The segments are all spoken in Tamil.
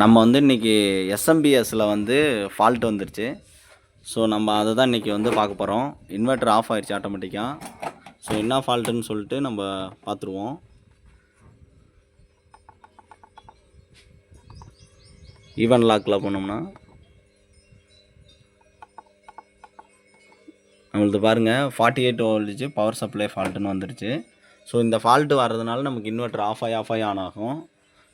நம்ம வந்து இன்றைக்கி எஸ்எம்பிஎஸ்சில் வந்து ஃபால்ட் வந்துருச்சு. ஸோ நம்ம அதை தான் இன்றைக்கி வந்து பார்க்க போகிறோம். இன்வெர்ட்டர் ஆஃப் ஆயிடுச்சு ஆட்டோமேட்டிக்காக. ஸோ என்ன ஃபால்ட்டுன்னு சொல்லிட்டு நம்ம பார்த்துருவோம். ஈவன் லாக்கில் போனோம்னா நம்மளுக்கு பாருங்கள் 48 வோல்டேஜ் பவர் சப்ளை ஃபால்ட்டுன்னு வந்துருச்சு. ஸோ இந்த ஃபால்ட்டு வர்றதுனால நமக்கு இன்வெர்ட்டர் ஆஃப் ஆகி ஆன் ஆகும்.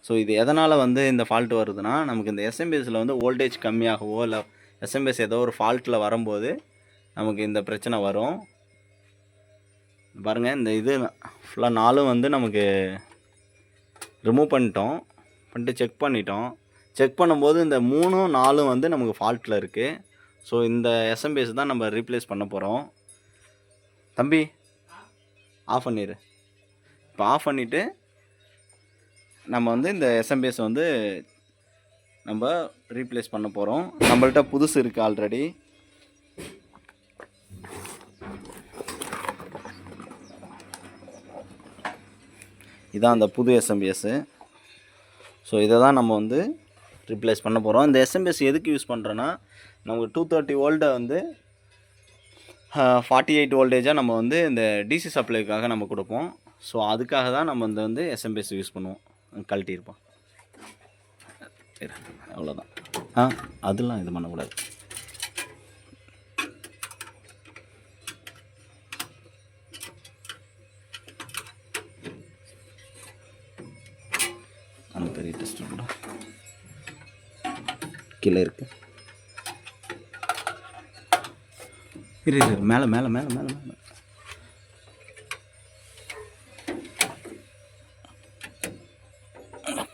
ஸோ இது எதனால் வந்து இந்த ஃபால்ட் வருதுன்னா, நமக்கு இந்த எஸ்எம்பிஎஸ்சில் வந்து வோல்டேஜ் கம்மியாகவோ இல்லை எஸ்எம்பிஎஸ் ஏதோ ஒரு ஃபால்ட்டில் வரும்போது நமக்கு இந்த பிரச்சனை வரும். பாருங்கள், இந்த இது ஃபுல்லாக 4 வந்து நமக்கு ரிமூவ் பண்ணிட்டு செக் பண்ணிட்டோம். செக் பண்ணும்போது இந்த 3, 4 வந்து நமக்கு ஃபால்ட்டில் இருக்குது. ஸோ இந்த எஸ்எம்பிஎஸ் தான் நம்ம ரீப்ளேஸ் பண்ண போகிறோம். தம்பி ஆஃப் பண்ணிடு. இப்போ ஆஃப் பண்ணிவிட்டு நம்ம வந்து இந்த எஸ்எம்பிஎஸ் வந்து நம்ம ரீப்ளேஸ் பண்ண போகிறோம். நம்மள்ட்ட புதுசு இருக்குது ஆல்ரெடி. இதான் அந்த புது எஸ்எம்பிஎஸ்ஸு. ஸோ இதை தான் நம்ம வந்து ரீப்ளேஸ் பண்ண போகிறோம். இந்த எஸ்எம்பிஎஸ் எதுக்கு யூஸ் பண்ணுறோன்னா, நமக்கு 230 வோல்ட்டை வந்து 48 வோல்டேஜாக நம்ம வந்து இந்த டிசி சப்ளைக்காக நம்ம கொடுப்போம். ஸோ அதுக்காக தான் நம்ம வந்து எஸ்எம்பிஎஸ் யூஸ் பண்ணுவோம். கழட்டியிருப்போம். சரி, அவ்வளோதான். அதெல்லாம் இது பண்ணக்கூடாது. அந்த பெரிய டெஸ்ட் கூட கீழே இருக்கு. இரு மேலே மேலே மேலே மேலே மேலே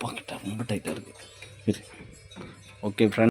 பாக்கெட்டாக ரொம்ப டைட்டாக இருக்குது. Okay friend.